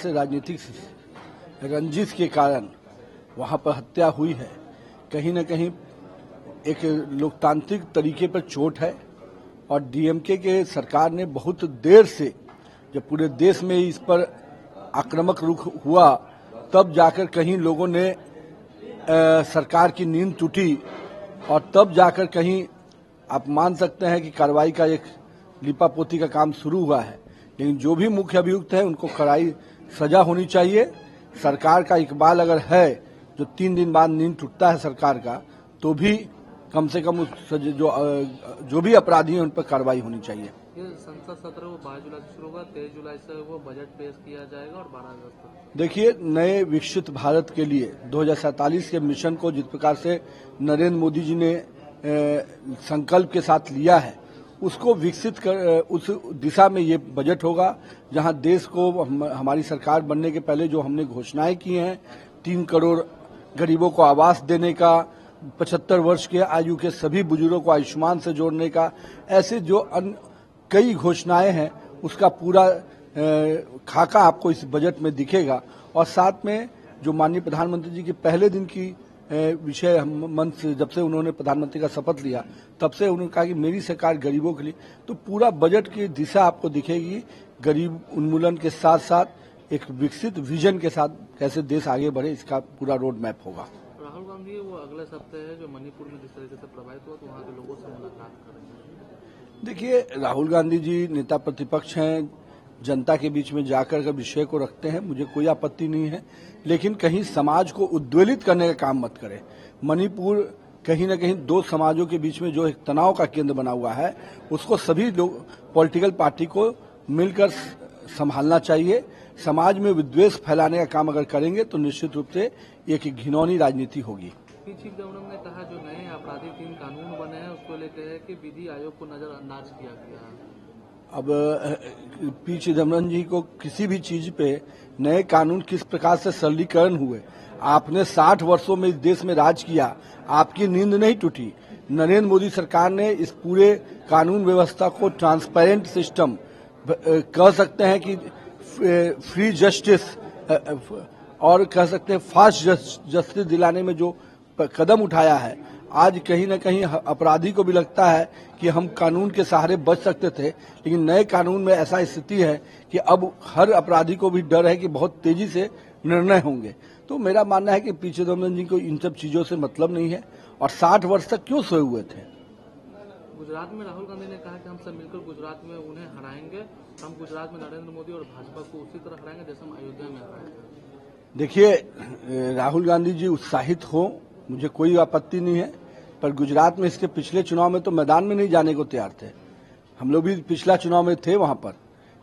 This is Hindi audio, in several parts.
से राजनीतिक रंजिश के कारण वहां पर हत्या हुई है, कहीं न कहीं एक लोकतांत्रिक तरीके पर चोट है। और डीएमके के सरकार ने बहुत देर से, जब पूरे देश में इस पर आक्रामक रुख हुआ, तब जाकर कहीं लोगों ने सरकार की नींद टूटी और तब जाकर कहीं आप मान सकते हैं कि कार्रवाई का एक लिपापोती का काम शुरू हुआ है। लेकिन जो भी मुख्य अभियुक्त है उनको कड़ाई सजा होनी चाहिए। सरकार का इकबाल अगर है, जो 3 दिन बाद नींद टूटता है सरकार का, तो भी कम से कम जो भी अपराधी हैं उन पर कार्रवाई होनी चाहिए। ये संसद सत्र वो 22 जुलाई से शुरू होगा, 23 जुलाई से वो बजट पेश किया जाएगा और 12 अगस्त तक। देखिए, नए विकसित भारत के लिए 2047 के मिशन को जिस प्रकार से नरेंद्र मोदी जी ने संकल्प के साथ लिया है, उसको विकसित कर उस दिशा में ये बजट होगा, जहां देश को हमारी सरकार बनने के पहले जो हमने घोषणाएं की हैं, 3 करोड़ गरीबों को आवास देने का, 75 वर्ष के आयु के सभी बुजुर्गों को आयुष्मान से जोड़ने का, ऐसे जो कई घोषणाएं हैं, उसका पूरा खाका आपको इस बजट में दिखेगा। और साथ में जो माननीय प्रधानमंत्री जी के पहले दिन की विषय मंच, जब से उन्होंने प्रधानमंत्री का शपथ लिया, तब से उन्होंने कहा कि मेरी सरकार गरीबों के लिए, तो पूरा बजट की दिशा आपको दिखेगी गरीब उन्मूलन के साथ साथ एक विकसित विजन के साथ कैसे देश आगे बढ़े, इसका पूरा रोड मैप होगा। राहुल गांधी वो अगले सप्ताह है जो मणिपुर में जिस तरीके से प्रभावित हुआ, तो वहाँ के लोगों से मुलाकात करेंगे। देखिए, राहुल गांधी जी नेता प्रतिपक्ष हैं, जनता के बीच में जाकर के विषय को रखते हैं, मुझे कोई आपत्ति नहीं है, लेकिन कहीं समाज को उद्वेलित करने का काम मत करें। मणिपुर कहीं न कहीं 2 समाजों के बीच में जो एक तनाव का केंद्र बना हुआ है, उसको सभी लोग पॉलिटिकल पार्टी को मिलकर संभालना चाहिए। समाज में विद्वेष फैलाने का काम अगर करेंगे तो निश्चित रूप से एक घिनौनी राजनीति होगी। चीफ जस्टिस ने कहा जो नए आपराधिक 3 कानून बने हैं उसको लेकर है कि विधि आयोग को नजरअंदाज किया गया है। अब पी चिदम्बरम जी को किसी भी चीज पे नए कानून किस प्रकार से सरलीकरण हुए, आपने 60 वर्षों में इस देश में राज किया, आपकी नींद नहीं टूटी। नरेंद्र मोदी सरकार ने इस पूरे कानून व्यवस्था को ट्रांसपेरेंट सिस्टम कह सकते हैं कि फ्री जस्टिस और कह सकते हैं फास्ट जस्टिस दिलाने में जो कदम उठाया है, आज कहीं न कहीं अपराधी को भी लगता है कि हम कानून के सहारे बच सकते थे, लेकिन नए कानून में ऐसा स्थिति है कि अब हर अपराधी को भी डर है कि बहुत तेजी से निर्णय होंगे। तो मेरा मानना है कि पी चिदम्बरम जी को इन सब चीजों से मतलब नहीं है, और 60 वर्ष तक क्यों सोए हुए थे। गुजरात में राहुल गांधी ने कहा कि हम सब मिलकर गुजरात में उन्हें हराएंगे, हम गुजरात में नरेंद्र मोदी और भाजपा को उसी तरह हराएंगे जैसे हम अयोध्या में हराए थे। देखिए, राहुल गांधी जी उत्साहित हो, मुझे कोई आपत्ति नहीं है, पर गुजरात में इसके पिछले चुनाव में तो मैदान में नहीं जाने को तैयार थे। हम लोग भी पिछला चुनाव में थे, वहां पर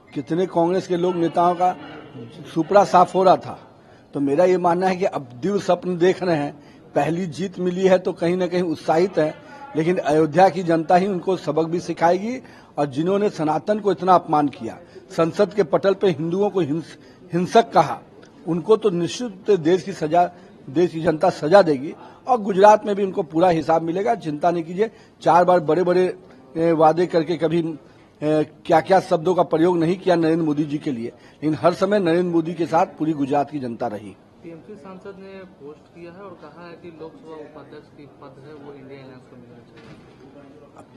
कितने कांग्रेस के लोग नेताओं का सुपड़ा साफ हो रहा था। तो मेरा ये मानना है कि अब दिव्य स्वप्न देख रहे हैं, पहली जीत मिली है तो कहीं न कहीं उत्साहित है, लेकिन अयोध्या की जनता ही उनको सबक भी सिखाएगी। और जिन्होंने सनातन को इतना अपमान किया, संसद के पटल पर हिंदुओं को हिंसक कहा, उनको तो निश्चित देश की जनता सजा देगी। और गुजरात में भी उनको पूरा हिसाब मिलेगा, चिंता नहीं कीजिए। 4 बार बड़े बड़े वादे करके कभी क्या क्या शब्दों का प्रयोग नहीं किया नरेंद्र मोदी जी के लिए, लेकिन हर समय नरेंद्र मोदी के साथ पूरी गुजरात की जनता रही। टीएमसी सांसद ने पोस्ट किया है और कहा है कि लोकसभा उपाध्यक्ष की पद है वो इंडिया अलायंस को मिलना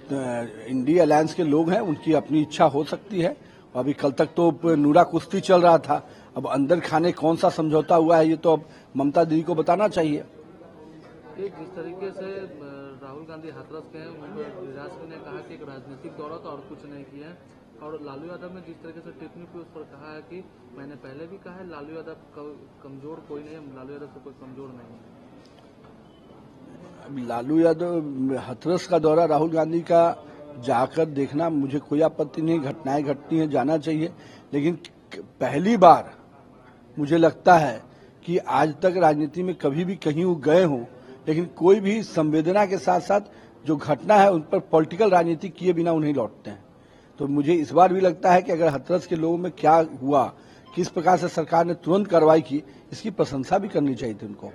चाहिए। इंडिया अलायंस के लोग हैं, उनकी अपनी इच्छा हो सकती है। अभी कल तक तो नूरा कुश्ती चल रहा था, अब अंदर खाने कौन सा समझौता हुआ है ये तो अब ममता दीदी को बताना चाहिए। जिस तरीके से राहुल गांधी हाथरस के हैं, गिरिराज सिंह ने कहा कि एक राजनीतिक दौरा था और कुछ नहीं किया है। और लालू यादव ने जिस तरीके से टिप्पणी की उस पर कहा है कि मैंने पहले भी कहा है लालू यादव कमजोर कोई नहीं है, लालू यादव से कोई कमजोर नहीं है। लालू यादव हाथरस का दौरा राहुल गांधी का जाकर देखना मुझे कोई आपत्ति नहीं, घटनाएं घटती हैं, जाना चाहिए। लेकिन पहली बार मुझे लगता है कि आज तक राजनीति में कभी भी कहीं वो गए हों, लेकिन कोई भी संवेदना के साथ साथ जो घटना है उन पर पॉलिटिकल राजनीति किए बिना उन्हें लौटते हैं। तो मुझे इस बार भी लगता है कि अगर हाथरस के लोगों में क्या हुआ, किस प्रकार से सरकार ने तुरंत कार्रवाई की, इसकी प्रशंसा भी करनी चाहिए थी उनको।